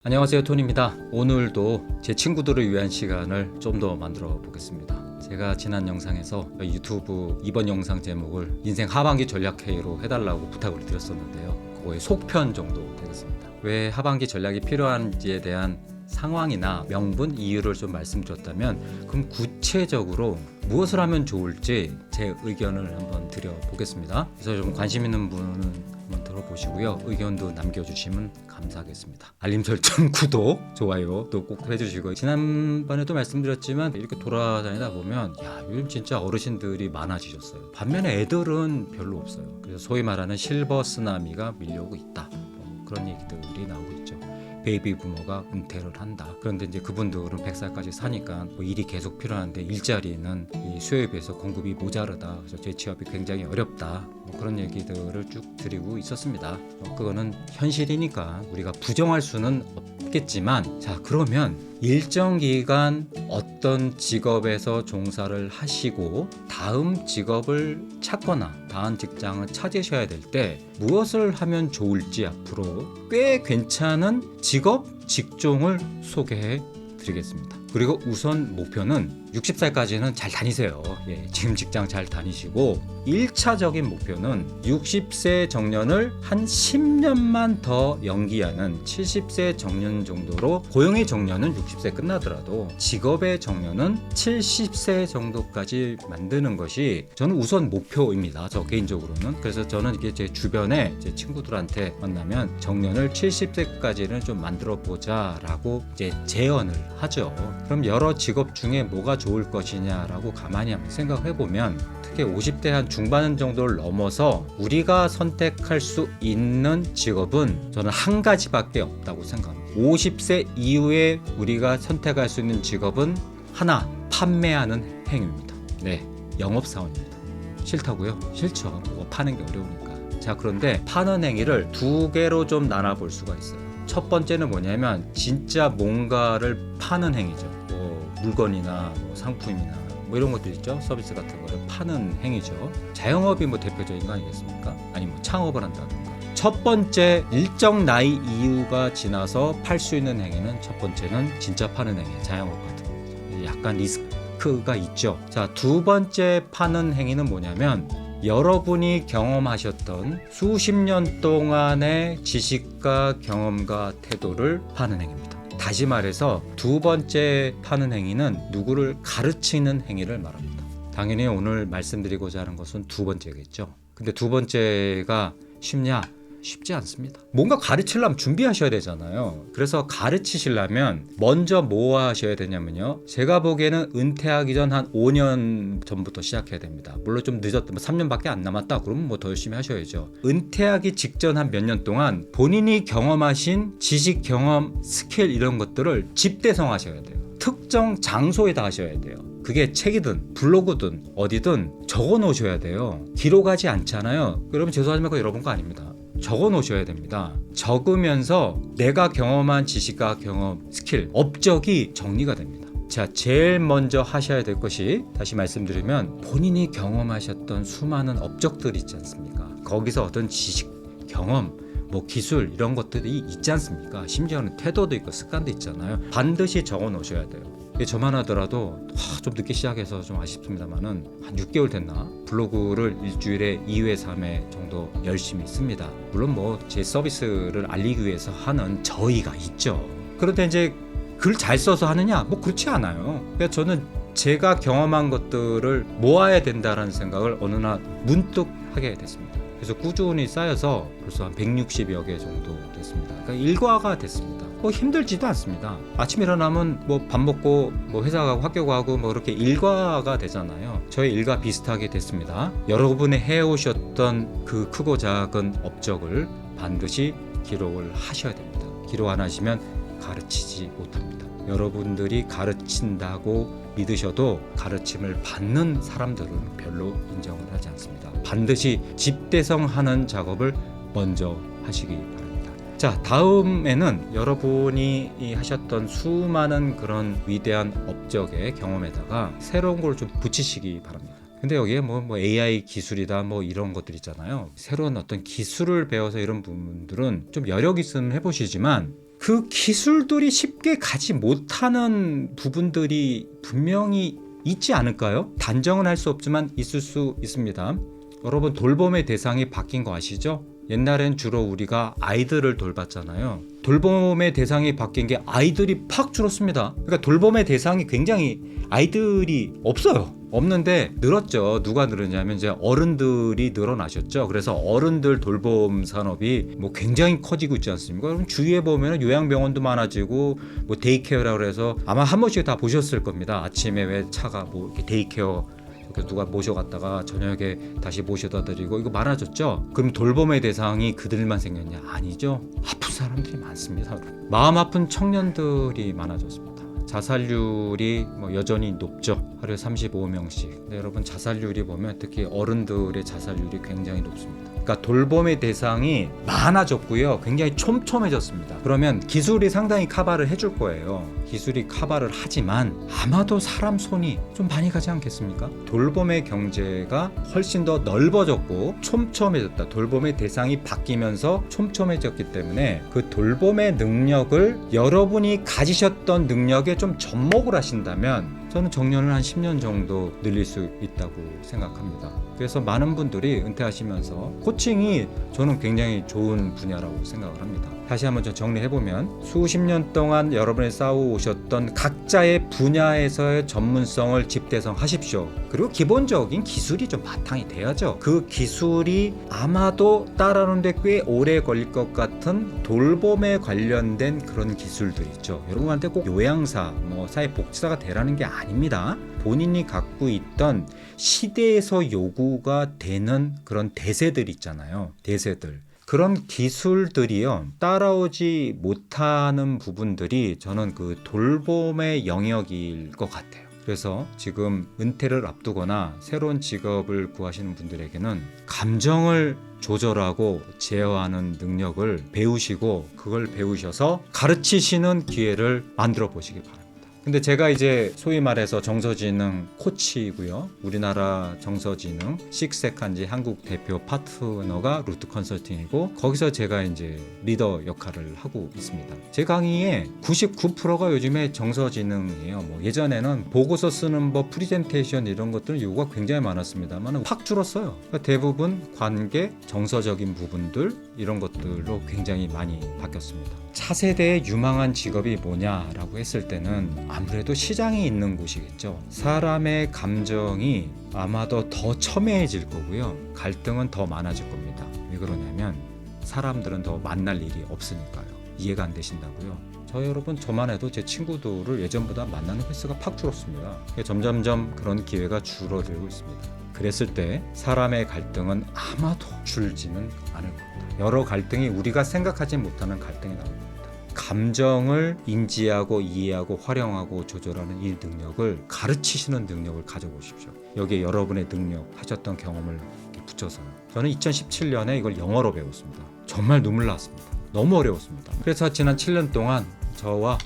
안녕하세요, 톤입니다. 오늘도 제 친구들을 위한 시간을 좀 더 만들어 보겠습니다. 제가 지난 영상에서 유튜브 이번 영상 제목을 인생 하반기 전략회의로 해달라고 부탁을 드렸었는데요. 그거의 속편 정도 되겠습니다. 왜 하반기 전략이 필요한지에 대한 상황이나 명분, 이유를 좀 말씀드렸다면, 그럼 구체적으로 무엇을 하면 좋을지 제 의견을 한번 드려보겠습니다. 그래서 좀 관심 있는 분은 한번 들어보시고요. 의견도 남겨주시면 감사하겠습니다. 알림 설정, 구독, 좋아요도 꼭 해주시고, 지난번에도 말씀드렸지만 이렇게 돌아다니다 보면 요즘 진짜 어르신들이 많아지셨어요. 반면에 애들은 별로 없어요. 그래서 소위 말하는 실버 쓰나미가 밀려오고 있다, 그런 얘기들이 나오고 있죠. 베이비 부모가 은퇴를 한다. 그런데 이제 그분들은 100살까지 사니까 일이 계속 필요한데 일자리는 이 수요에 비해서 공급이 모자르다. 그래서 재취업이 굉장히 어렵다. 그런 얘기들을 쭉 드리고 있었습니다. 그거는 현실이니까 우리가 부정할 수는 없겠지만, 자, 그러면 일정 기간 어떤 직업에서 종사를 하시고 다음 직업을 찾거나 다음 직장을 찾으셔야 될 때 무엇을 하면 좋을지 앞으로 꽤 괜찮은 직업, 직종을 소개해 드리겠습니다. 그리고 우선 목표는 60살까지는 잘 다니세요. 지금 직장 잘 다니시고, 1차적인 목표는 60세 정년을 한 10년만 더 연기하는 70세 정년 정도로, 고용의 정년은 60세 끝나더라도 직업의 정년은 70세 정도까지 만드는 것이 저는 우선 목표입니다. 저 개인적으로는. 그래서 저는 이게 제 주변에 제 친구들한테 만나면 정년을 70세까지는 좀 만들어 보자라고 이제 제언을 하죠. 그럼 여러 직업 중에 뭐가 좋을 것이냐라고 가만히 한번 생각해 보면, 특히 50대 한 중반 정도를 넘어서 우리가 선택할 수 있는 직업은 저는 한 가지밖에 없다고 생각합니다. 50세 이후에 우리가 선택할 수 있는 직업은 하나, 판매하는 행위입니다. 영업사원입니다. 싫다고요? 싫죠. 파는 게 어려우니까. 자, 그런데 파는 행위를 두 개로 좀 나눠볼 수가 있어요. 첫 번째는 뭐냐면 진짜 뭔가를 파는 행위죠. 물건이나 상품이나 이런 것들 있죠. 서비스 같은 거를 파는 행위죠. 자영업이 대표적인 거 아니겠습니까? 아니 창업을 한다든가. 첫 번째, 일정 나이 이후가 지나서 팔 수 있는 행위는, 첫 번째는 진짜 파는 행위, 자영업 같은 거. 약간 리스크가 있죠. 자, 두 번째 파는 행위는 뭐냐면, 여러분이 경험하셨던 수십 년 동안의 지식과 경험과 태도를 파는 행위입니다. 다시 말해서 두 번째 파는 행위는 누구를 가르치는 행위를 말합니다. 당연히 오늘 말씀드리고자 하는 것은 두 번째겠죠. 근데 두 번째가 쉽냐? 쉽지 않습니다. 뭔가 가르치려면 준비하셔야 되잖아요. 그래서 가르치시려면 먼저 뭐 하셔야 되냐면요, 제가 보기에는 은퇴하기 전 한 5년 전부터 시작해야 됩니다. 물론 좀 늦었다, 3년밖에 안 남았다 그러면 더 열심히 하셔야죠. 은퇴하기 직전 한 몇 년 동안 본인이 경험하신 지식, 경험, 스킬 이런 것들을 집대성하셔야 돼요. 특정 장소에다 하셔야 돼요. 그게 책이든 블로그든 어디든 적어 놓으셔야 돼요. 기록하지 않잖아요. 여러분 죄송하지만 그거 여러분 거 아닙니다. 적어 놓으셔야 됩니다. 적으면서 내가 경험한 지식과 경험, 스킬, 업적이 정리가 됩니다. 자, 제일 먼저 하셔야 될 것이, 다시 말씀드리면, 본인이 경험하셨던 수많은 업적들이 있지 않습니까? 거기서 어떤 지식, 경험, 기술 이런 것들이 있지 않습니까? 심지어는 태도도 있고 습관도 있잖아요. 반드시 적어 놓으셔야 돼요. 저만 하더라도 좀 늦게 시작해서 좀 아쉽습니다만은 한 6개월 됐나? 블로그를 일주일에 2회, 3회 정도 열심히 씁니다. 물론 제 서비스를 알리기 위해서 하는 저희가 있죠. 그런데 이제 글 잘 써서 하느냐? 그렇지 않아요. 그러니까 저는 제가 경험한 것들을 모아야 된다라는 생각을 어느 날 문득 하게 됐습니다. 그래서 꾸준히 쌓여서 벌써 한 160여 개 정도 됐습니다. 그러니까 일과가 됐습니다. 힘들지도 않습니다. 아침에 일어나면 밥 먹고 회사 가고 학교 가고 그렇게 일과가 되잖아요. 저의 일과 비슷하게 됐습니다. 여러분이 해오셨던 그 크고 작은 업적을 반드시 기록을 하셔야 됩니다. 기록 안 하시면 가르치지 못합니다. 여러분들이 가르친다고 믿으셔도 가르침을 받는 사람들은 별로 인정을 하지 않습니다. 반드시 집대성하는 작업을 먼저 하시기 바랍니다. 자, 다음에는 여러분이 하셨던 수많은 그런 위대한 업적의 경험에다가 새로운 걸 좀 붙이시기 바랍니다. 근데 여기에 AI 기술이다 이런 것들 있잖아요. 새로운 어떤 기술을 배워서 이런 분들은 좀 여력 있으면 해보시지만 그 기술들이 쉽게 가지 못하는 부분들이 분명히 있지 않을까요? 단정은 할 수 없지만 있을 수 있습니다. 여러분, 돌봄의 대상이 바뀐 거 아시죠? 옛날엔 주로 우리가 아이들을 돌봤잖아요. 돌봄의 대상이 바뀐 게 아이들이 팍 줄었습니다. 그러니까 돌봄의 대상이 굉장히 아이들이 없는데 늘었죠. 누가 늘었냐면 이제 어른들이 늘어나셨죠. 그래서 어른들 돌봄 산업이 뭐 굉장히 커지고 있지 않습니까? 그럼 주위에 보면 요양병원도 많아지고 뭐 데이케어라고 그래서 아마 한 번씩 다 보셨을 겁니다. 아침에 왜 차가 뭐 이렇게 데이케어 이렇게 누가 모셔갔다가 저녁에 다시 모셔다 드리고 이거 많아졌죠. 그럼 돌봄의 대상이 그들만 생겼냐? 아니죠. 아픈 사람들이 많습니다. 마음 아픈 청년들이 많아졌습니다. 자살률이 뭐 여전히 높죠. 하루에 35명씩. 근데 여러분, 자살률이 보면 특히 어른들의 자살률이 굉장히 높습니다. 그러니까 돌봄의 대상이 많아졌고요. 굉장히 촘촘해졌습니다. 그러면 기술이 상당히 커버를 해줄 거예요. 기술이 커버를 하지만 아마도 사람 손이 좀 많이 가지 않겠습니까? 돌봄의 경제가 훨씬 더 넓어졌고 촘촘해졌다. 돌봄의 대상이 바뀌면서 촘촘해졌기 때문에 그 돌봄의 능력을 여러분이 가지셨던 능력에 좀 접목을 하신다면 저는 정년을 한 10년 정도 늘릴 수 있다고 생각합니다. 그래서 많은 분들이 은퇴하시면서 코칭이 저는 굉장히 좋은 분야라고 생각을 합니다. 다시 한번 좀 정리해보면 수십 년 동안 여러분이 쌓아오셨던 각자의 분야에서의 전문성을 집대성하십시오. 그리고 기본적인 기술이 좀 바탕이 돼야죠. 그 기술이 아마도 따라오는데 꽤 오래 걸릴 것 같은 돌봄에 관련된 그런 기술들이 있죠. 여러분한테 꼭 요양사, 사회복지사가 되라는 게 아닙니다. 본인이 갖고 있던 시대에서 요구가 되는 그런 대세들 있잖아요. 대세들. 그런 기술들이요, 따라오지 못하는 부분들이 저는 그 돌봄의 영역일 것 같아요. 그래서 지금 은퇴를 앞두거나 새로운 직업을 구하시는 분들에게는 감정을 조절하고 제어하는 능력을 배우시고 그걸 배우셔서 가르치시는 기회를 만들어 보시기 바랍니다. 근데 제가 이제 소위 말해서 정서지능 코치이고요. 우리나라 정서지능 식스세칸지 한국 대표 파트너가 루트 컨설팅이고 거기서 제가 이제 리더 역할을 하고 있습니다. 제 강의의 99%가 요즘에 정서지능이에요. 예전에는 보고서 쓰는 법, 프리젠테이션 이런 것들은 요구가 굉장히 많았습니다만 확 줄었어요. 그러니까 대부분 관계, 정서적인 부분들 이런 것들로 굉장히 많이 바뀌었습니다. 차세대의 유망한 직업이 뭐냐라고 했을 때는 아무래도 시장이 있는 곳이겠죠. 사람의 감정이 아마도 더 첨예해질 거고요. 갈등은 더 많아질 겁니다. 왜 그러냐면 사람들은 더 만날 일이 없으니까요. 이해가 안 되신다고요? 여러분, 저만 해도 제 친구들을 예전보다 만나는 횟수가 팍 줄었습니다. 점점점 그런 기회가 줄어들고 있습니다. 그랬을 때 사람의 갈등은 아마도 줄지는 않을 겁니다. 여러 갈등이 우리가 생각하지 못하는 갈등이 나옵니다. 감정을 인지하고 이해하고 활용하고 조절하는 이 능력을 가르치시는 능력을 가져보십시오. 여기에 여러분의 능력, 하셨던 경험을 붙여서요. 저는 2017년에 이걸 영어로 배웠습니다. 정말 눈물 났습니다. 너무 어려웠습니다. 그래서 지난 7년 동안 저와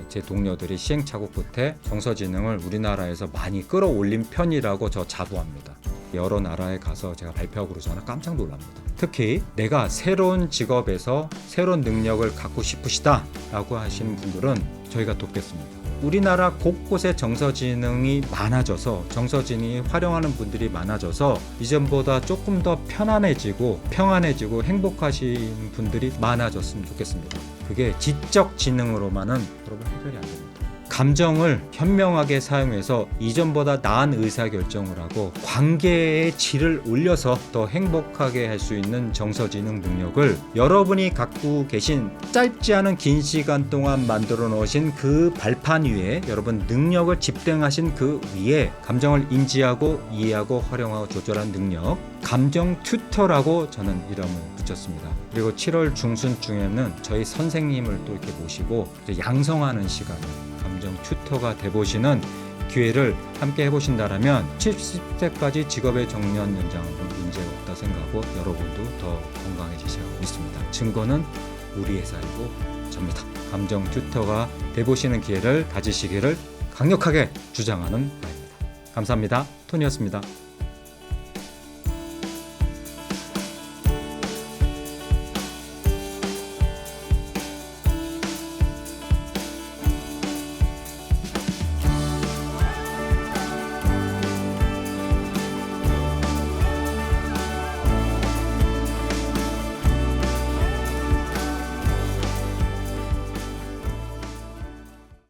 제 동료들이 시행착오 끝에 정서지능을 우리나라에서 많이 끌어올린 편이라고 저 자부합니다. 여러 나라에 가서 제가 발표하고 그러잖아요. 깜짝 놀랍니다. 특히 내가 새로운 직업에서 새로운 능력을 갖고 싶으시다 라고 하시는 분들은 저희가 돕겠습니다. 우리나라 곳곳에 정서지능이 많아져서 정서지능이 활용하는 분들이 많아져서 이전보다 조금 더 편안해지고 평안해지고 행복하신 분들이 많아졌으면 좋겠습니다. 그게 지적 지능으로만은 여러분 해결이 안 됩니다. 감정을 현명하게 사용해서 이전보다 나은 의사결정을 하고 관계의 질을 올려서 더 행복하게 할 수 있는 정서지능 능력을 여러분이 갖고 계신 짧지 않은 긴 시간 동안 만들어 놓으신 그 발판 위에 여러분 능력을 집중하신 그 위에 감정을 인지하고 이해하고 활용하고 조절한 능력, 감정 튜터라고 저는 이름을 붙였습니다. 그리고 7월 중순쯤에는 저희 선생님을 또 이렇게 모시고 양성하는 시간을 감정 튜터가 돼보시는 기회를 함께 해보신다면 70세까지 직업의 정년 연장은 문제가 없다 생각하고 여러분도 더 건강해지시라고 믿습니다. 증거는 우리 회사이고 접니다. 감정 튜터가 돼보시는 기회를 가지시기를 강력하게 주장하는 바입니다. 감사합니다. 톤이었습니다.